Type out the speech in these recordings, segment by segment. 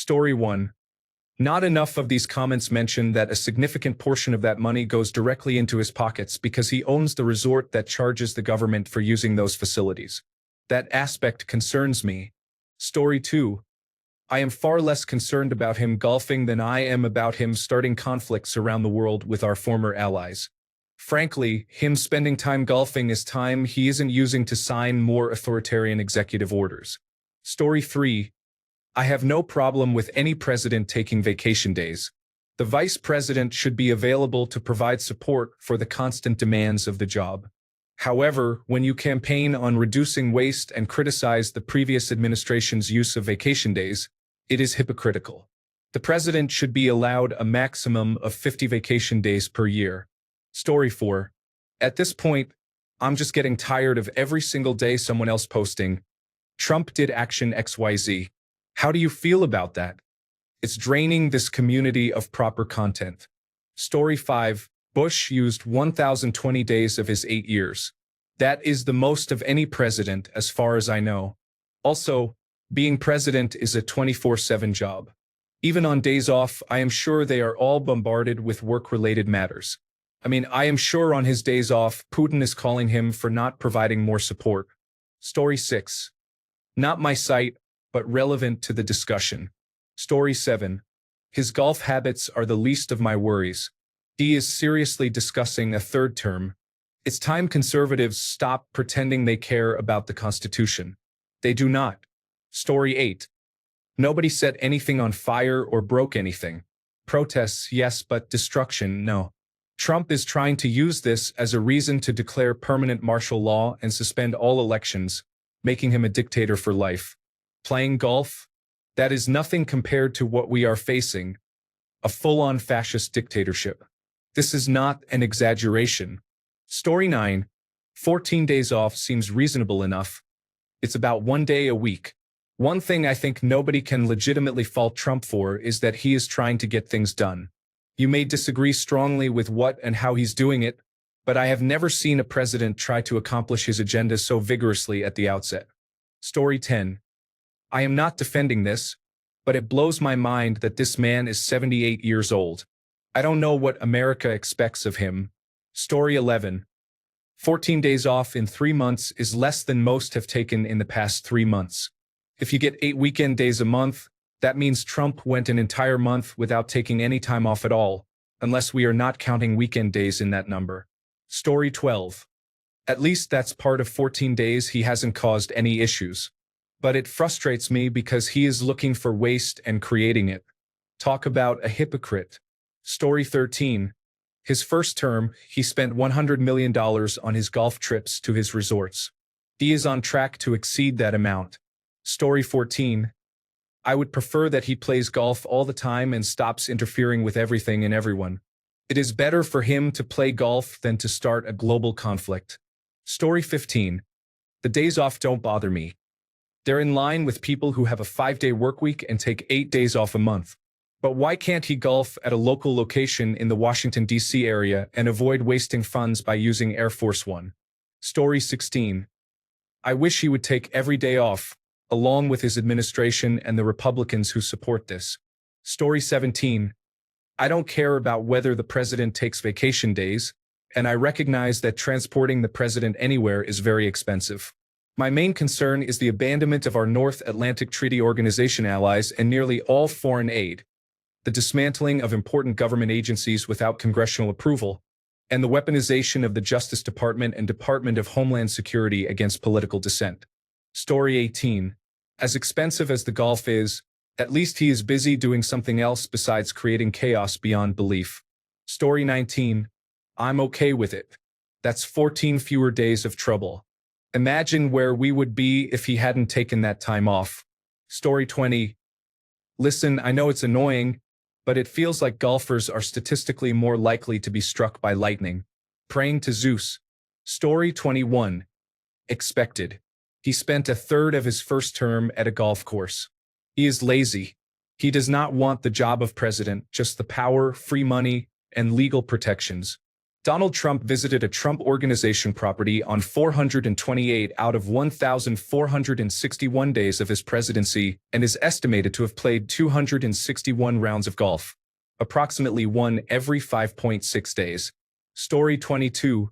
Story 1. Not enough of these comments mention that a significant portion of that money goes directly into his pockets because he owns the resort that charges the government for using those facilities. That aspect concerns me. Story 2. I am far less concerned about him golfing than I am about him starting conflicts around the world with our former allies. Frankly, him spending time golfing is time he isn't using to sign more authoritarian executive orders. Story 3. I have no problem with any president taking vacation days. The vice president should be available to provide support for the constant demands of the job. However, when you campaign on reducing waste and criticize the previous administration's use of vacation days, it is hypocritical. The president should be allowed a maximum of 50 vacation days per year. Story 4. At this point, I'm just getting tired of every single day someone else posting, "Trump did action XYZ." How do you feel about that? It's draining this community of proper content. Story 5. Bush used 1,020 days of his 8 years. That is the most of any president, as far as I know. Also, being president is a 24/7 job. Even on days off, I am sure they are all bombarded with work-related matters. I am sure on his days off, Putin is calling him for not providing more support. Story 6. Not my site, but relevant to the discussion. Story 7. His golf habits are the least of my worries. He is seriously discussing a third term. It's time conservatives stop pretending they care about the Constitution. They do not. Story 8. Nobody set anything on fire or broke anything. Protests, yes, but destruction, no. Trump is trying to use this as a reason to declare permanent martial law and suspend all elections, making him a dictator for life. Playing golf? That is nothing compared to what we are facing, a full-on fascist dictatorship. This is not an exaggeration. Story 9. 14 days off seems reasonable enough. It's about 1 day a week. One thing I think nobody can legitimately fault Trump for is that he is trying to get things done. You may disagree strongly with what and how he's doing it, but I have never seen a president try to accomplish his agenda so vigorously at the outset. Story 10. I am not defending this, but it blows my mind that this man is 78 years old. I don't know what America expects of him. Story 11. 14 days off in 3 months is less than most have taken in the past 3 months. If you get 8 weekend days a month, that means Trump went an entire month without taking any time off at all, unless we are not counting weekend days in that number. Story 12. At least that's part of 14 days he hasn't caused any issues. But it frustrates me because he is looking for waste and creating it. Talk about a hypocrite. Story 13. His first term, he spent $100 million on his golf trips to his resorts. He is on track to exceed that amount. Story 14. I would prefer that he plays golf all the time and stops interfering with everything and everyone. It is better for him to play golf than to start a global conflict. Story 15. The days off don't bother me. They're in line with people who have a 5-day workweek and take 8 days off a month. But why can't he golf at a local location in the Washington, D.C. area and avoid wasting funds by using Air Force One? Story 16. I wish he would take every day off, along with his administration and the Republicans who support this. Story 17. I don't care about whether the president takes vacation days, and I recognize that transporting the president anywhere is very expensive. My main concern is the abandonment of our North Atlantic Treaty Organization allies and nearly all foreign aid, the dismantling of important government agencies without congressional approval, and the weaponization of the Justice Department and Department of Homeland Security against political dissent. Story 18. As expensive as the golf is, at least he is busy doing something else besides creating chaos beyond belief. Story 19. I'm okay with it. That's 14 fewer days of trouble. Imagine where we would be if he hadn't taken that time off. Story 20. Listen, I know it's annoying, but it feels like golfers are statistically more likely to be struck by lightning. Praying to Zeus. Story 21. Expected. He spent a third of his first term at a golf course. He is lazy. He does not want the job of president, just the power, free money, and legal protections. Donald Trump visited a Trump Organization property on 428 out of 1,461 days of his presidency and is estimated to have played 261 rounds of golf, approximately one every 5.6 days. Story 22.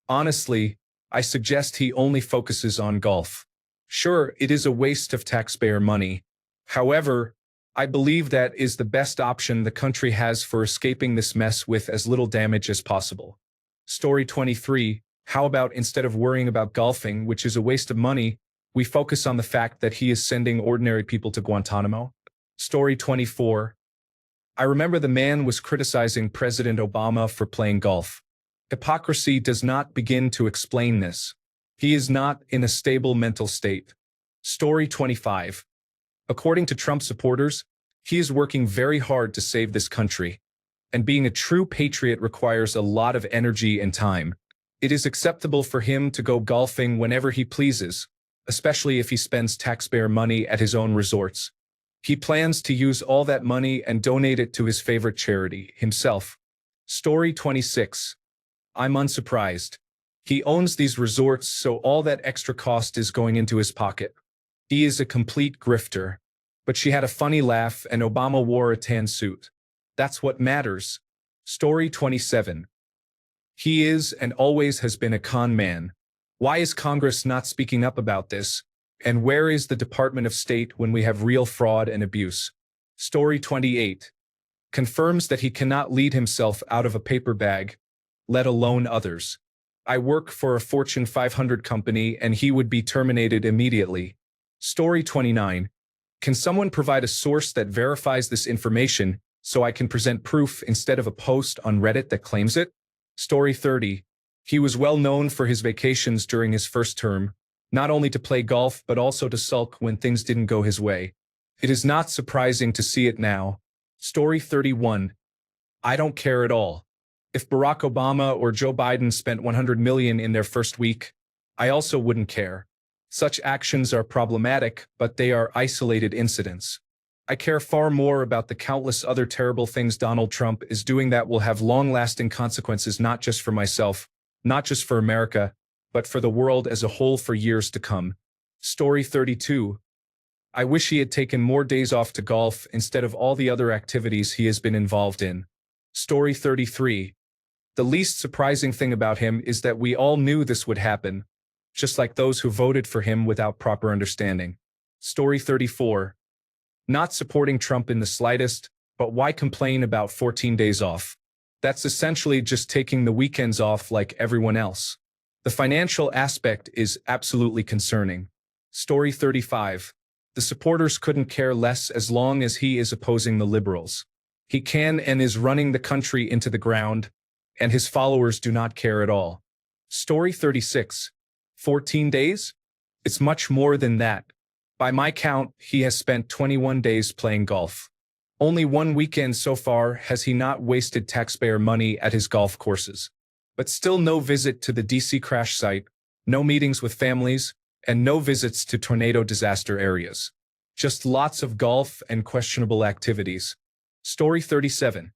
Honestly, I suggest he only focuses on golf. Sure, it is a waste of taxpayer money. However, I believe that is the best option the country has for escaping this mess with as little damage as possible. Story 23. How about instead of worrying about golfing, which is a waste of money, we focus on the fact that he is sending ordinary people to Guantanamo? Story 24. I remember the man was criticizing President Obama for playing golf. Hypocrisy does not begin to explain this. He is not in a stable mental state. Story 25. According to Trump supporters, he is working very hard to save this country. And being a true patriot requires a lot of energy and time. It is acceptable for him to go golfing whenever he pleases, especially if he spends taxpayer money at his own resorts. He plans to use all that money and donate it to his favorite charity, himself. Story 26. I'm unsurprised. He owns these resorts, so all that extra cost is going into his pocket. He is a complete grifter. But she had a funny laugh and Obama wore a tan suit. That's what matters. Story 27. He is and always has been a con man. Why is Congress not speaking up about this? And where is the Department of State when we have real fraud and abuse? Story 28. Confirms that he cannot lead himself out of a paper bag, let alone others. I work for a Fortune 500 company and he would be terminated immediately. Story 29. Can someone provide a source that verifies this information so I can present proof instead of a post on Reddit that claims it? Story 30. He was well known for his vacations during his first term, not only to play golf but also to sulk when things didn't go his way. It is not surprising to see it now. Story 31. I don't care at all. If Barack Obama or Joe Biden spent $100 million in their first week, I also wouldn't care. Such actions are problematic, but they are isolated incidents. I care far more about the countless other terrible things Donald Trump is doing that will have long-lasting consequences not just for myself, not just for America, but for the world as a whole for years to come. Story 32. I wish he had taken more days off to golf instead of all the other activities he has been involved in. Story 33. The least surprising thing about him is that we all knew this would happen, just like those who voted for him without proper understanding. Story 34. Not supporting Trump in the slightest, but why complain about 14 days off? That's essentially just taking the weekends off like everyone else. The financial aspect is absolutely concerning. Story 35. The supporters couldn't care less as long as he is opposing the liberals. He can and is running the country into the ground, and his followers do not care at all. Story 36. 14 days? It's much more than that. By my count, he has spent 21 days playing golf. Only one weekend so far has he not wasted taxpayer money at his golf courses. But still no visit to the DC crash site, no meetings with families, and no visits to tornado disaster areas. Just lots of golf and questionable activities. Story 37.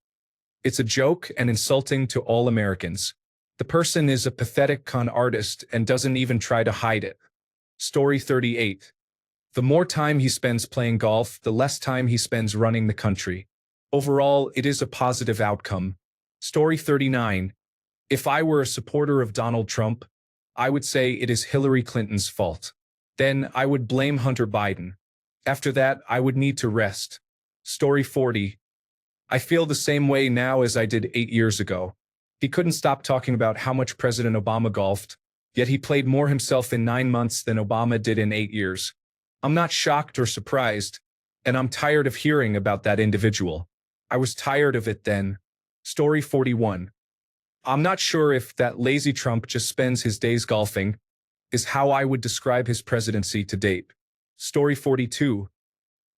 It's a joke and insulting to all Americans. The person is a pathetic con artist and doesn't even try to hide it. Story 38. The more time he spends playing golf, the less time he spends running the country. Overall, it is a positive outcome. Story 39. If I were a supporter of Donald Trump, I would say it is Hillary Clinton's fault. Then I would blame Hunter Biden. After that, I would need to rest. Story 40. I feel the same way now as I did 8 years ago. He couldn't stop talking about how much President Obama golfed, yet he played more himself in 9 months than Obama did in 8 years. I'm not shocked or surprised, and I'm tired of hearing about that individual. I was tired of it then. Story 41. I'm not sure if that lazy Trump just spends his days golfing, is how I would describe his presidency to date. Story 42.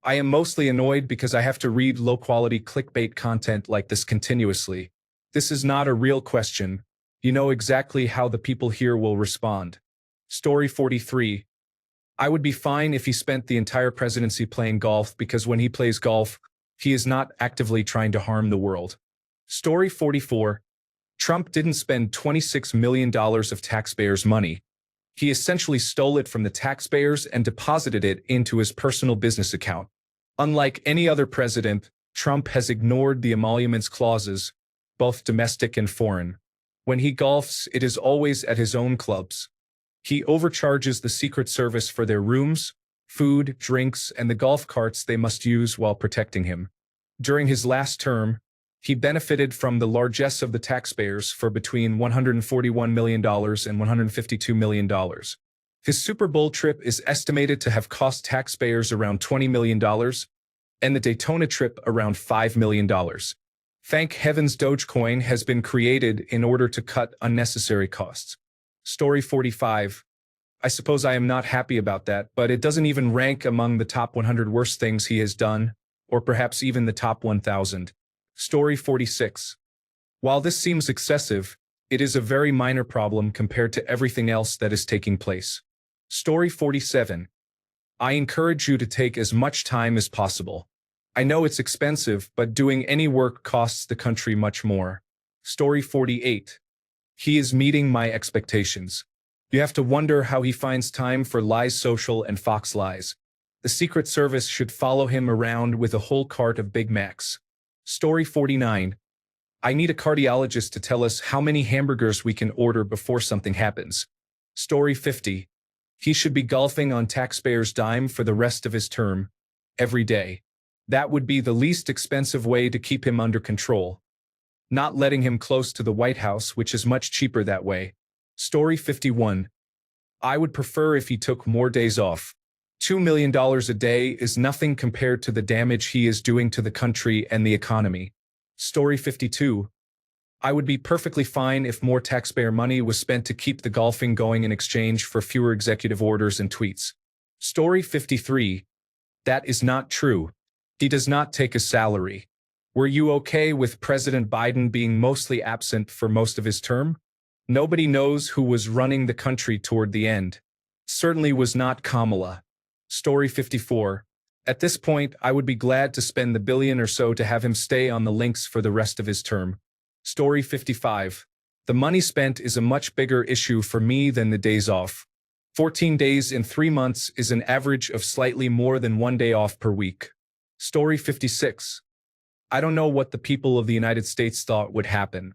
I am mostly annoyed because I have to read low-quality clickbait content like this continuously. This is not a real question. You know exactly how the people here will respond. Story 43. I would be fine if he spent the entire presidency playing golf because when he plays golf, he is not actively trying to harm the world. Story 44. Trump didn't spend $26 million of taxpayers' money. He essentially stole it from the taxpayers and deposited it into his personal business account. Unlike any other president, Trump has ignored the emoluments clauses, both domestic and foreign. When he golfs, it is always at his own clubs. He overcharges the Secret Service for their rooms, food, drinks, and the golf carts they must use while protecting him. During his last term, he benefited from the largesse of the taxpayers for between $141 million and $152 million. His Super Bowl trip is estimated to have cost taxpayers around $20 million, and the Daytona trip around $5 million. Thank heavens Dogecoin has been created in order to cut unnecessary costs. Story 45. I suppose I am not happy about that, but it doesn't even rank among the top 100 worst things he has done, or perhaps even the top 1,000. Story 46. While this seems excessive, it is a very minor problem compared to everything else that is taking place. Story 47. I encourage you to take as much time as possible. I know it's expensive, but doing any work costs the country much more. Story 48. He is meeting my expectations. You have to wonder how he finds time for Lies Social and Fox Lies. The Secret Service should follow him around with a whole cart of Big Macs. Story 49. I need a cardiologist to tell us how many hamburgers we can order before something happens. Story 50. He should be golfing on taxpayers' dime for the rest of his term, every day. That would be the least expensive way to keep him under control. Not letting him close to the White House, which is much cheaper that way. Story 51. I would prefer if he took more days off. $2 million a day is nothing compared to the damage he is doing to the country and the economy. Story 52. I would be perfectly fine if more taxpayer money was spent to keep the golfing going in exchange for fewer executive orders and tweets. Story 53. That is not true. He does not take a salary. Were you okay with President Biden being mostly absent for most of his term? Nobody knows who was running the country toward the end. Certainly was not Kamala. Story 54. At this point, I would be glad to spend the billion or so to have him stay on the links for the rest of his term. Story 55. The money spent is a much bigger issue for me than the days off. 14 days in 3 months is an average of slightly more than 1 day off per week. Story 56. I don't know what the people of the United States thought would happen.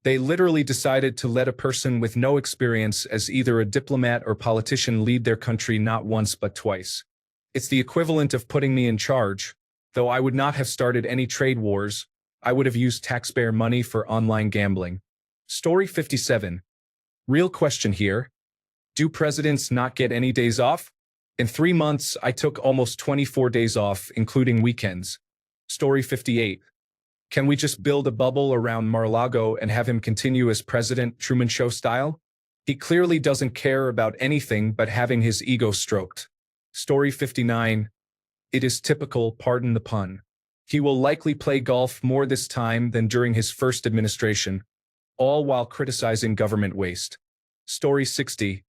They literally decided to let a person with no experience as either a diplomat or politician lead their country not once but twice. It's the equivalent of putting me in charge. Though I would not have started any trade wars, I would have used taxpayer money for online gambling. Story 57. Real question here. Do presidents not get any days off? In 3 months, I took almost 24 days off, including weekends. Story 58. Can we just build a bubble around Mar-a-Lago and have him continue as president, Truman Show style? He clearly doesn't care about anything but having his ego stroked. Story 59. It is typical, pardon the pun. He will likely play golf more this time than during his first administration, all while criticizing government waste. Story 60.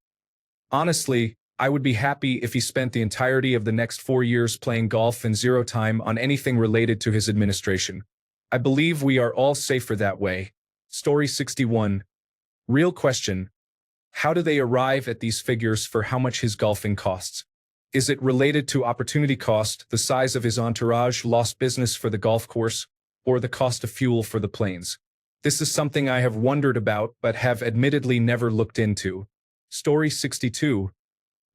Honestly, I would be happy if he spent the entirety of the next 4 years playing golf and zero time on anything related to his administration. I believe we are all safer that way. Story 61. Real question. How do they arrive at these figures for how much his golfing costs? Is it related to opportunity cost, the size of his entourage, lost business for the golf course, or the cost of fuel for the planes? This is something I have wondered about but have admittedly never looked into. Story 62.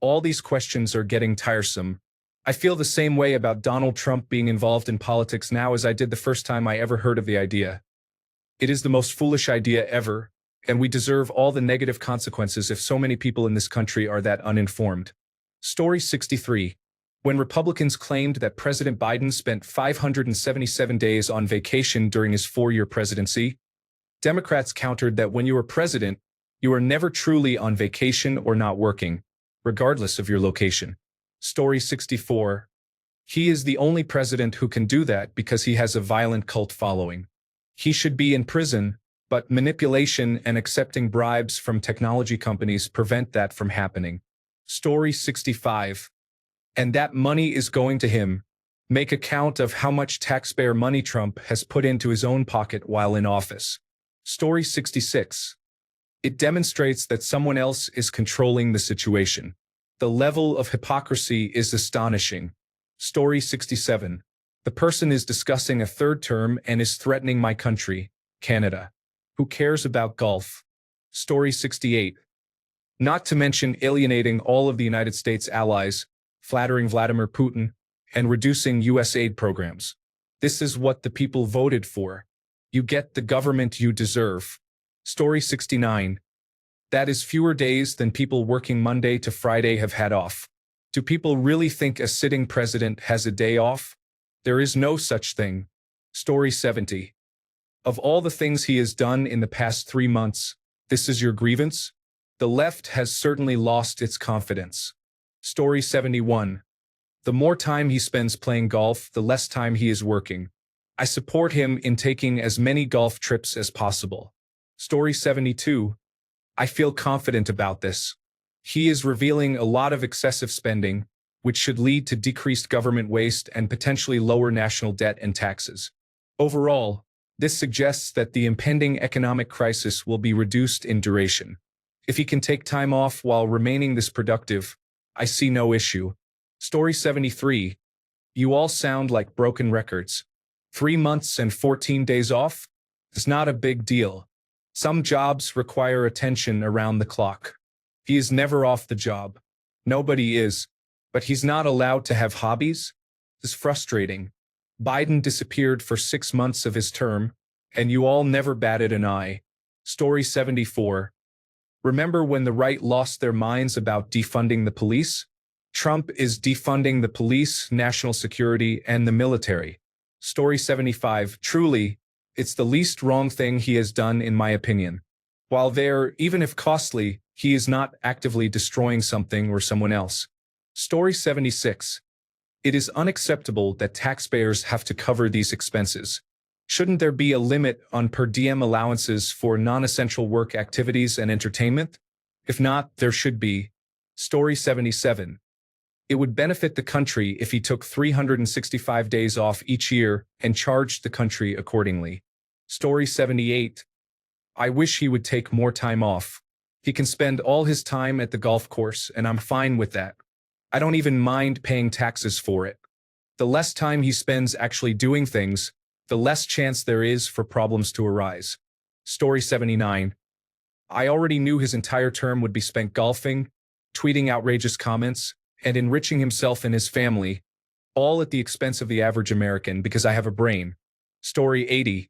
All these questions are getting tiresome. I feel the same way about Donald Trump being involved in politics now as I did the first time I ever heard of the idea. It is the most foolish idea ever, and we deserve all the negative consequences if so many people in this country are that uninformed. Story 63. When Republicans claimed that President Biden spent 577 days on vacation during his 4-year presidency, Democrats countered that when you are president, you are never truly on vacation or not working, regardless of your location. Story 64. He is the only president who can do that because he has a violent cult following. He should be in prison, but manipulation and accepting bribes from technology companies prevent that from happening. Story 65. And that money is going to him. Make a count of how much taxpayer money Trump has put into his own pocket while in office. Story 66. It demonstrates that someone else is controlling the situation. The level of hypocrisy is astonishing. Story 67. The person is discussing a third term and is threatening my country, Canada. Who cares about golf? Story 68. Not to mention alienating all of the United States allies, flattering Vladimir Putin, and reducing U.S. aid programs. This is what the people voted for. You get the government you deserve. Story 69. That is fewer days than people working Monday to Friday have had off. Do people really think a sitting president has a day off? There is no such thing. Story 70. Of all the things he has done in the past 3 months, this is your grievance? The left has certainly lost its confidence. Story 71. The more time he spends playing golf, the less time he is working. I support him in taking as many golf trips as possible. Story 72. I feel confident about this. He is revealing a lot of excessive spending, which should lead to decreased government waste and potentially lower national debt and taxes. Overall, this suggests that the impending economic crisis will be reduced in duration. If he can take time off while remaining this productive, I see no issue. Story 73. You all sound like broken records. 3 months and 14 days off? It's not a big deal. Some jobs require attention around the clock. He is never off the job. Nobody is. But he's not allowed to have hobbies? It's frustrating. Biden disappeared for 6 months of his term, and you all never batted an eye. Story 74. Remember when the right lost their minds about defunding the police? Trump is defunding the police, national security, and the military. Story 75. Truly, it's the least wrong thing he has done in my opinion. While there, even if costly, he is not actively destroying something or someone else. Story 76. It is unacceptable that taxpayers have to cover these expenses. Shouldn't there be a limit on per diem allowances for non-essential work activities and entertainment? If not, there should be. Story 77. It would benefit the country if he took 365 days off each year and charged the country accordingly. Story 78. I wish he would take more time off. He can spend all his time at the golf course, and I'm fine with that. I don't even mind paying taxes for it. The less time he spends actually doing things, the less chance there is for problems to arise. Story 79. I already knew his entire term would be spent golfing, tweeting outrageous comments, and enriching himself and his family, all at the expense of the average American because I have a brain. Story 80.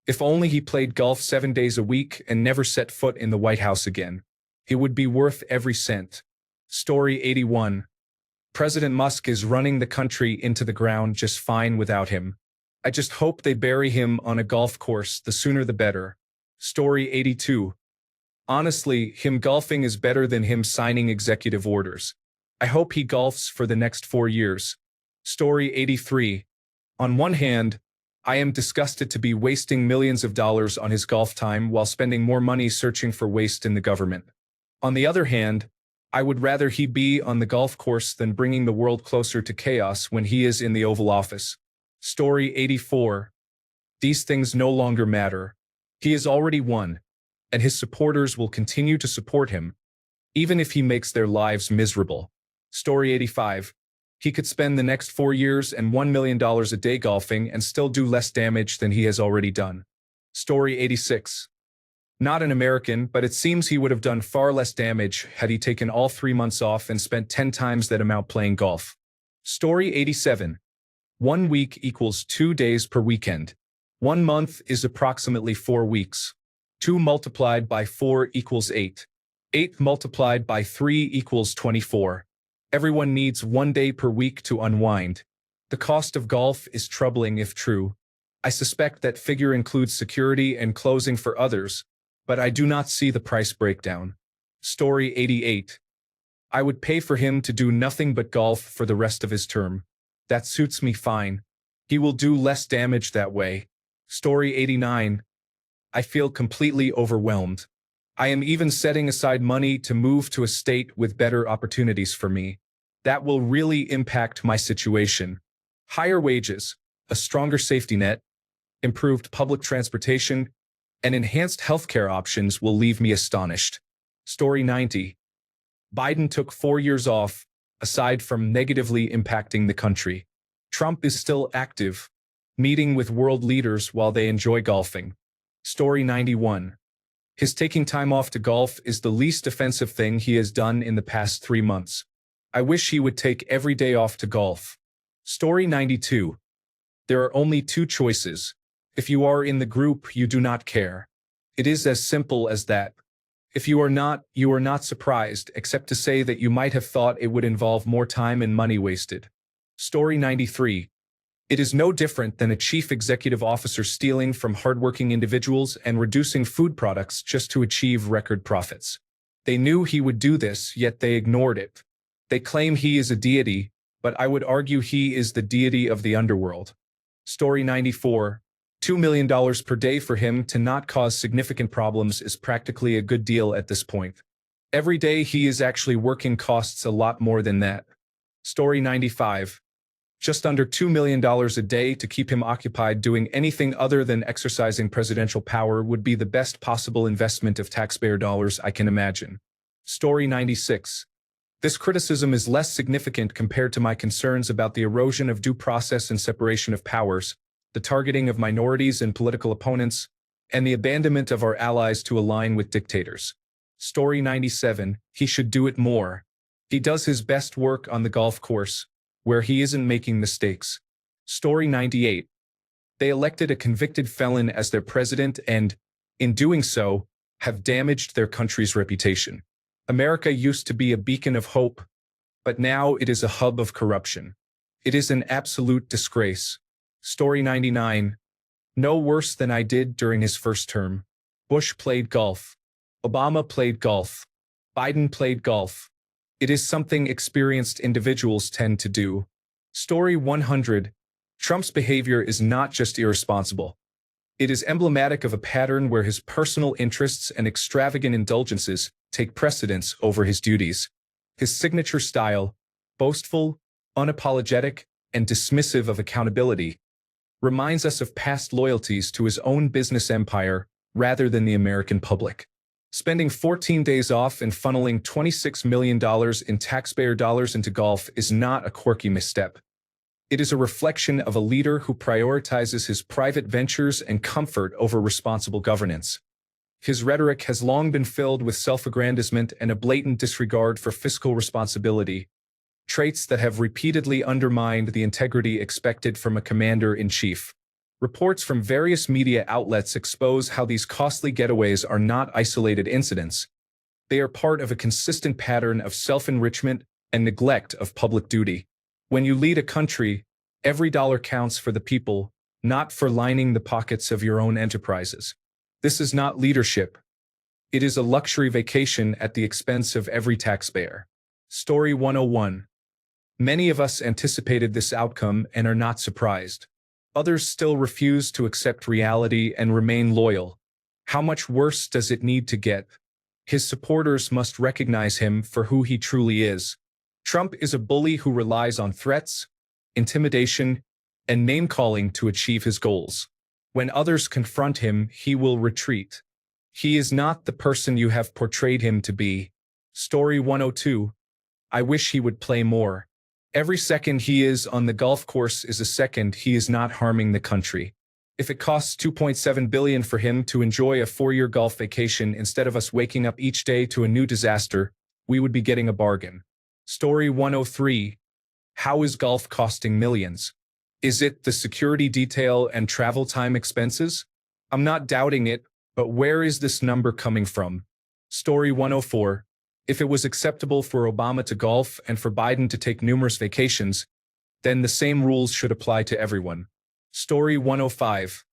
If only he played golf 7 days a week and never set foot in the White House again. It would be worth every cent. Story 81. President Musk is running the country into the ground just fine without him. I just hope they bury him on a golf course, the sooner the better. Story 82. Honestly, him golfing is better than him signing executive orders. I hope he golfs for the next 4 years. Story 83. On one hand, I am disgusted to be wasting millions of dollars on his golf time while spending more money searching for waste in the government. On the other hand, I would rather he be on the golf course than bringing the world closer to chaos when he is in the Oval Office. Story 84. These things no longer matter. He has already won, and his supporters will continue to support him, even if he makes their lives miserable. Story 85. He could spend the next 4 years and $1 million a day golfing and still do less damage than he has already done. Story 86. Not an American, but it seems he would have done far less damage had he taken all 3 months off and spent 10 times that amount playing golf. Story 87. 1 week equals 2 days per weekend. 1 month is approximately 4 weeks. 2 multiplied by 4 equals 8. 8 multiplied by 3 equals 24. Everyone needs 1 day per week to unwind. The cost of golf is troubling if true. I suspect that figure includes security and closing for others, but I do not see the price breakdown. Story 88. I would pay for him to do nothing but golf for the rest of his term. That suits me fine. He will do less damage that way. Story 89. I feel completely overwhelmed. I am even setting aside money to move to a state with better opportunities for me. That will really impact my situation. Higher wages, a stronger safety net, improved public transportation, and enhanced healthcare options will leave me astonished. Story 90. Biden took 4 years off, aside from negatively impacting the country. Trump is still active, meeting with world leaders while they enjoy golfing. Story 91. His taking time off to golf is the least offensive thing he has done in the past 3 months. I wish he would take every day off to golf. Story 92. There are only 2 choices. If you are in the group, you do not care. It is as simple as that. If you are not surprised, except to say that you might have thought it would involve more time and money wasted. Story 93. It is no different than a chief executive officer stealing from hardworking individuals and reducing food products just to achieve record profits. They knew he would do this, yet they ignored it. They claim he is a deity, but I would argue he is the deity of the underworld. Story 94. $2 million per day for him to not cause significant problems is practically a good deal at this point. Every day he is actually working costs a lot more than that. Story 95. Just under $2 million a day to keep him occupied doing anything other than exercising presidential power would be the best possible investment of taxpayer dollars I can imagine. Story 96. This criticism is less significant compared to my concerns about the erosion of due process and separation of powers, the targeting of minorities and political opponents, and the abandonment of our allies to align with dictators. Story 97. He should do it more. He does his best work on the golf course, where he isn't making mistakes. Story 98. They elected a convicted felon as their president and, in doing so, have damaged their country's reputation. America used to be a beacon of hope, but now it is a hub of corruption. It is an absolute disgrace. Story 99. No worse than I did during his first term. Bush played golf. Obama played golf. Biden played golf. It is something experienced individuals tend to do. Story 100. Trump's behavior is not just irresponsible. It is emblematic of a pattern where his personal interests and extravagant indulgences take precedence over his duties. His signature style, boastful, unapologetic, and dismissive of accountability, reminds us of past loyalties to his own business empire rather than the American public. Spending 14 days off and funneling $26 million in taxpayer dollars into golf is not a quirky misstep. It is a reflection of a leader who prioritizes his private ventures and comfort over responsible governance. His rhetoric has long been filled with self-aggrandizement and a blatant disregard for fiscal responsibility, traits that have repeatedly undermined the integrity expected from a commander-in-chief. Reports from various media outlets expose how these costly getaways are not isolated incidents. They are part of a consistent pattern of self-enrichment and neglect of public duty. When you lead a country, every dollar counts for the people, not for lining the pockets of your own enterprises. This is not leadership. It is a luxury vacation at the expense of every taxpayer. Story 101. Many of us anticipated this outcome and are not surprised. Others still refuse to accept reality and remain loyal. How much worse does it need to get? His supporters must recognize him for who he truly is. Trump is a bully who relies on threats, intimidation, and name-calling to achieve his goals. When others confront him, he will retreat. He is not the person you have portrayed him to be. Story 102. I wish he would play more. Every second he is on the golf course is a second he is not harming the country. If it costs $2.7 billion for him to enjoy a 4-year golf vacation instead of us waking up each day to a new disaster, we would be getting a bargain. Story 103. How is golf costing millions? Is it the security detail and travel time expenses? I'm not doubting it, but where is this number coming from? Story 104. If it was acceptable for Obama to golf and for Biden to take numerous vacations, then the same rules should apply to everyone. Story 105.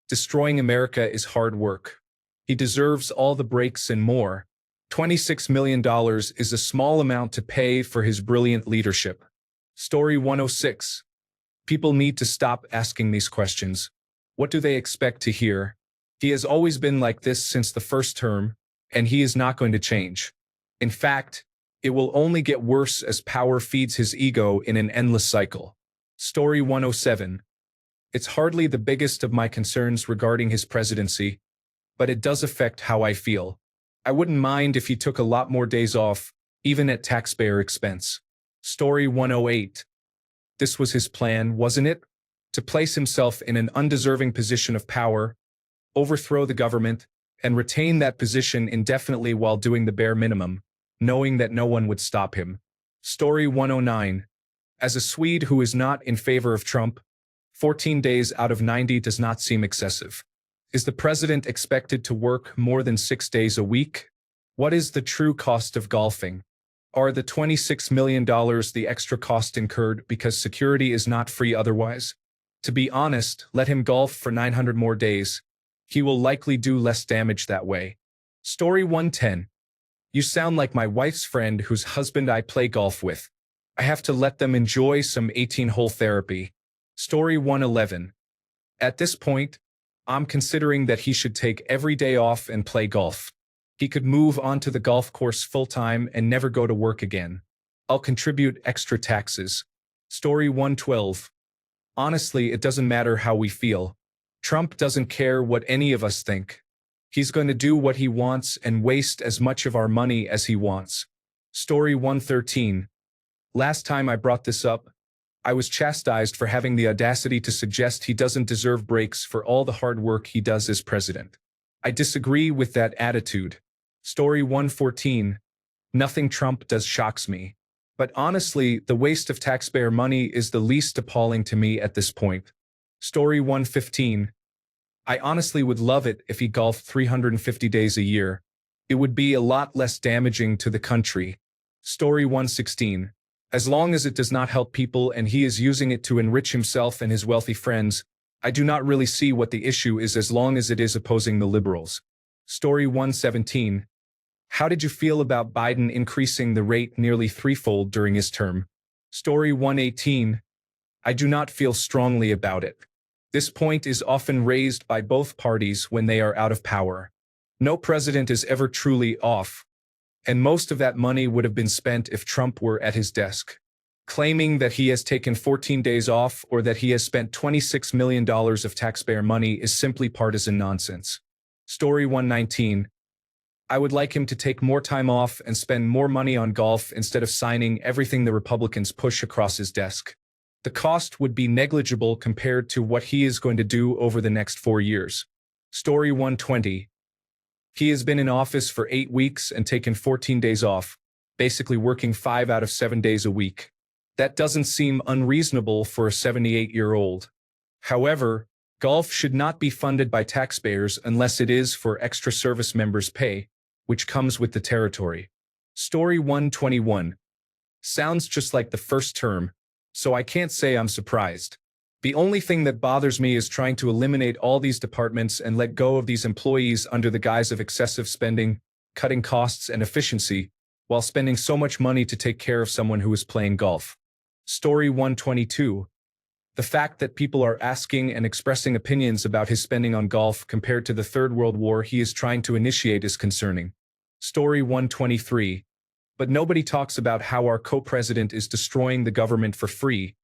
Destroying America is hard work. He deserves all the breaks and more. $26 million is a small amount to pay for his brilliant leadership. Story 106. People need to stop asking these questions. What do they expect to hear? He has always been like this since the first term, and he is not going to change. In fact, it will only get worse as power feeds his ego in an endless cycle. Story 107. It's hardly the biggest of my concerns regarding his presidency, but it does affect how I feel. I wouldn't mind if he took a lot more days off, even at taxpayer expense. Story 108. This was his plan, wasn't it? To place himself in an undeserving position of power, overthrow the government, and retain that position indefinitely while doing the bare minimum, knowing that no one would stop him. Story 109. As a Swede who is not in favor of Trump, 14 days out of 90 does not seem excessive. Is the president expected to work more than 6 days a week? What is the true cost of golfing? Are the $26 million the extra cost incurred because security is not free otherwise? To be honest, let him golf for 900 more days. He will likely do less damage that way. Story 110. You sound like my wife's friend whose husband I play golf with. I have to let them enjoy some 18-hole therapy. Story 111. At this point, I'm considering that he should take every day off and play golf. He could move onto the golf course full-time and never go to work again. I'll contribute extra taxes. Story 112. Honestly, it doesn't matter how we feel. Trump doesn't care what any of us think. He's going to do what he wants and waste as much of our money as he wants. Story 113. Last time I brought this up, I was chastised for having the audacity to suggest he doesn't deserve breaks for all the hard work he does as president. I disagree with that attitude. Story 114. Nothing Trump does shocks me. But honestly, the waste of taxpayer money is the least appalling to me at this point. Story 115. I honestly would love it if he golfed 350 days a year. It would be a lot less damaging to the country. Story 116. As long as it does not help people and he is using it to enrich himself and his wealthy friends, I do not really see what the issue is as long as it is opposing the liberals. Story 117. How did you feel about Biden increasing the rate nearly threefold during his term? Story 118. I do not feel strongly about it. This point is often raised by both parties when they are out of power. No president is ever truly off, and most of that money would have been spent if Trump were at his desk. Claiming that he has taken 14 days off or that he has spent $26 million of taxpayer money is simply partisan nonsense. Story 119. I would like him to take more time off and spend more money on golf instead of signing everything the Republicans push across his desk. The cost would be negligible compared to what he is going to do over the next 4 years. Story 120. He has been in office for 8 weeks and taken 14 days off, basically working 5 out of 7 days a week. That doesn't seem unreasonable for a 78-year-old. However, golf should not be funded by taxpayers unless it is for extra service members' pay, which comes with the territory. Story 121. Sounds just like the first term, so I can't say I'm surprised. The only thing that bothers me is trying to eliminate all these departments and let go of these employees under the guise of excessive spending, cutting costs and efficiency, while spending so much money to take care of someone who is playing golf. Story 122. The fact that people are asking and expressing opinions about his spending on golf compared to the Third World War he is trying to initiate is concerning. Story 123. But nobody talks about how our co-president is destroying the government for free.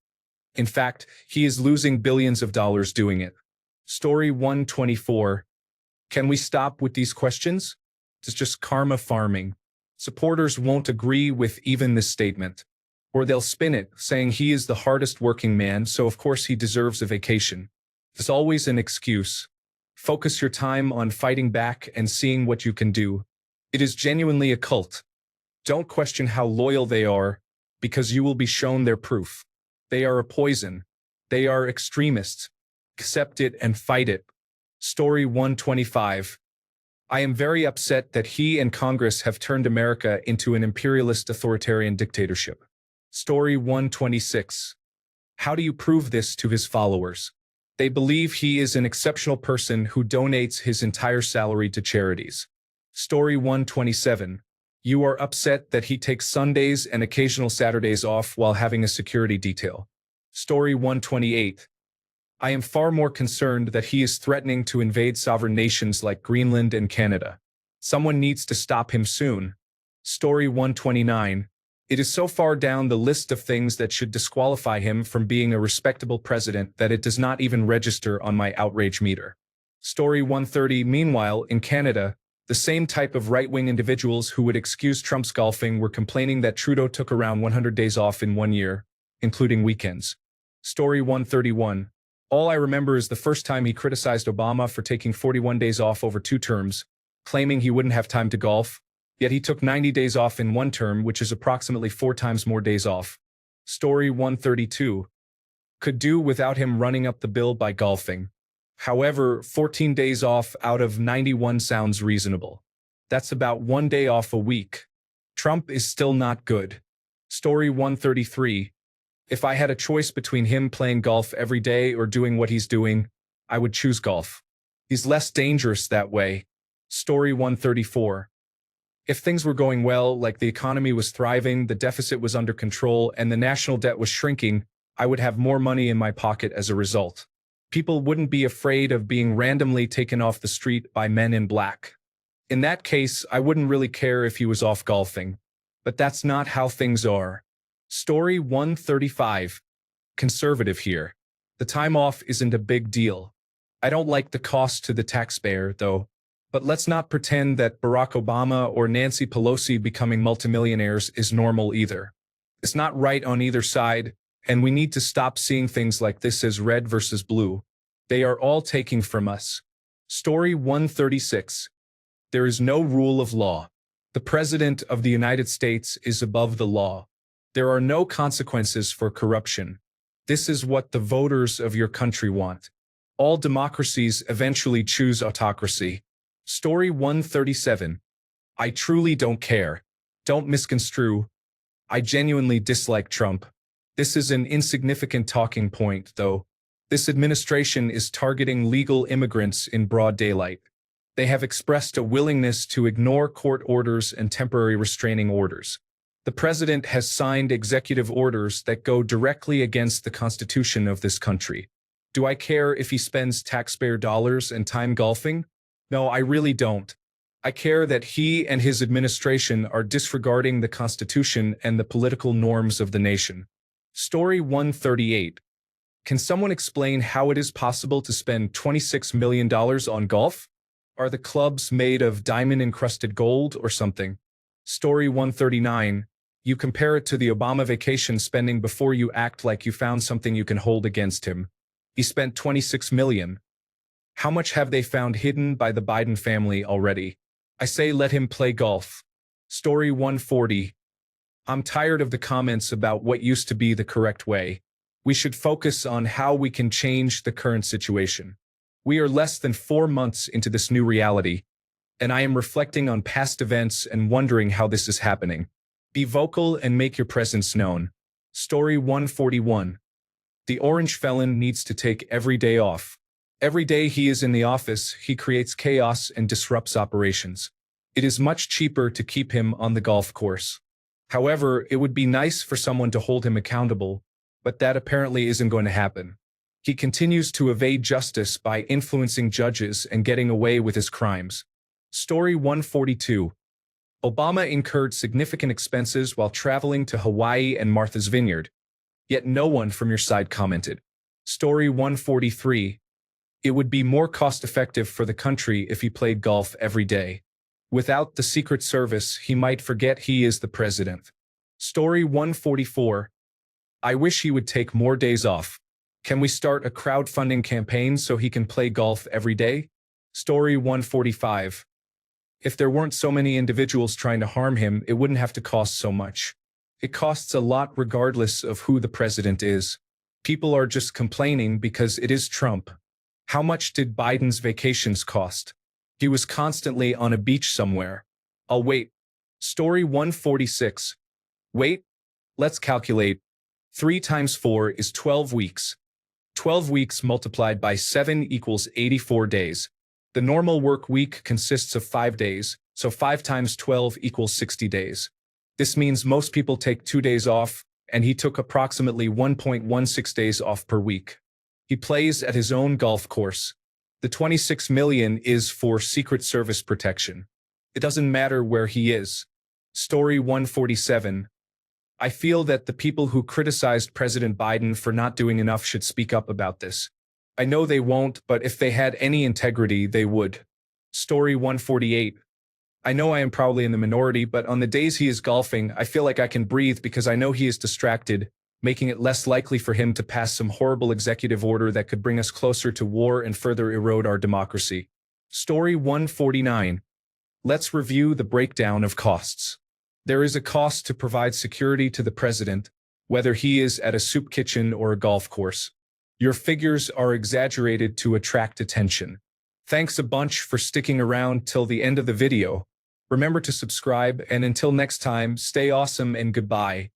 In fact, he is losing billions of dollars doing it. Story 124. Can we stop with these questions? It's just karma farming. Supporters won't agree with even this statement. Or they'll spin it, saying he is the hardest working man, so of course he deserves a vacation. There's always an excuse. Focus your time on fighting back and seeing what you can do. It is genuinely a cult. Don't question how loyal they are, because you will be shown their proof. They are a poison. They are extremists. Accept it and fight it. Story 125. I am very upset that he and Congress have turned America into an imperialist authoritarian dictatorship. Story 126. How do you prove this to his followers? They believe he is an exceptional person who donates his entire salary to charities. Story 127. You are upset that he takes Sundays and occasional Saturdays off while having a security detail. Story 128. I am far more concerned that he is threatening to invade sovereign nations like Greenland and Canada. Someone needs to stop him soon. Story 129. It is so far down the list of things that should disqualify him from being a respectable president that it does not even register on my outrage meter. Story 130. Meanwhile, in Canada, the same type of right-wing individuals who would excuse Trump's golfing were complaining that Trudeau took around 100 days off in 1 year, including weekends. Story 131. All I remember is the first time he criticized Obama for taking 41 days off over 2 terms, claiming he wouldn't have time to golf, yet he took 90 days off in 1 term, which is approximately 4 times more days off. Story 132. Could do without him running up the bill by golfing. However, 14 days off out of 91 sounds reasonable. That's about 1 day off a week. Trump is still not good. Story 133. If I had a choice between him playing golf every day or doing what he's doing, I would choose golf. He's less dangerous that way. Story 134. If things were going well, like the economy was thriving, the deficit was under control, and the national debt was shrinking, I would have more money in my pocket as a result. People wouldn't be afraid of being randomly taken off the street by men in black. In that case, I wouldn't really care if he was off golfing. But that's not how things are. Story 135. Conservative here. The time off isn't a big deal. I don't like the cost to the taxpayer, though. But let's not pretend that Barack Obama or Nancy Pelosi becoming multimillionaires is normal either. It's not right on either side, and we need to stop seeing things like this as red versus blue. They are all taking from us. Story 136. There is no rule of law. The President of the United States is above the law. There are no consequences for corruption. This is what the voters of your country want. All democracies eventually choose autocracy. Story 137. I truly don't care. Don't misconstrue. I genuinely dislike Trump. This is an insignificant talking point, though. This administration is targeting legal immigrants in broad daylight. They have expressed a willingness to ignore court orders and temporary restraining orders. The president has signed executive orders that go directly against the Constitution of this country. Do I care if he spends taxpayer dollars and time golfing? No, I really don't. I care that he and his administration are disregarding the Constitution and the political norms of the nation. Story 138. Can someone explain how it is possible to spend $26 million on golf? Are the clubs made of diamond-encrusted gold or something? Story 139. You compare it to the Obama vacation spending before you act like you found something you can hold against him. He spent $26 million. How much have they found hidden by the Biden family already? I say let him play golf. Story 140. I'm tired of the comments about what used to be the correct way. We should focus on how we can change the current situation. We are less than 4 months into this new reality, and I am reflecting on past events and wondering how this is happening. Be vocal and make your presence known. Story 141. The orange felon needs to take every day off. Every day he is in the office, he creates chaos and disrupts operations. It is much cheaper to keep him on the golf course. However, it would be nice for someone to hold him accountable, but that apparently isn't going to happen. He continues to evade justice by influencing judges and getting away with his crimes. Story 142. Obama incurred significant expenses while traveling to Hawaii and Martha's Vineyard, yet no one from your side commented. Story 143. It would be more cost-effective for the country if he played golf every day. Without the Secret Service, he might forget he is the president. Story 144. I wish he would take more days off. Can we start a crowdfunding campaign so he can play golf every day? Story 145. If there weren't so many individuals trying to harm him, it wouldn't have to cost so much. It costs a lot regardless of who the president is. People are just complaining because it is Trump. How much did Biden's vacations cost? He was constantly on a beach somewhere. I'll wait. Story 146. Wait. Let's calculate. 3 times 4 is 12 weeks. 12 weeks multiplied by 7 equals 84 days. The normal work week consists of 5 days, so 5 times 12 equals 60 days. This means most people take 2 days off, and he took approximately 1.16 days off per week. He plays at his own golf course. The $26 million is for Secret Service protection. It doesn't matter where he is. Story 147. I feel that the people who criticized President Biden for not doing enough should speak up about this. I know they won't, but if they had any integrity, they would. Story 148. I know I am probably in the minority, but on the days he is golfing, I feel like I can breathe because I know he is distracted, making it less likely for him to pass some horrible executive order that could bring us closer to war and further erode our democracy. Story 149. Let's review the breakdown of costs. There is a cost to provide security to the president, whether he is at a soup kitchen or a golf course. Your figures are exaggerated to attract attention. Thanks a bunch for sticking around till the end of the video. Remember to subscribe, and until next time, stay awesome and goodbye.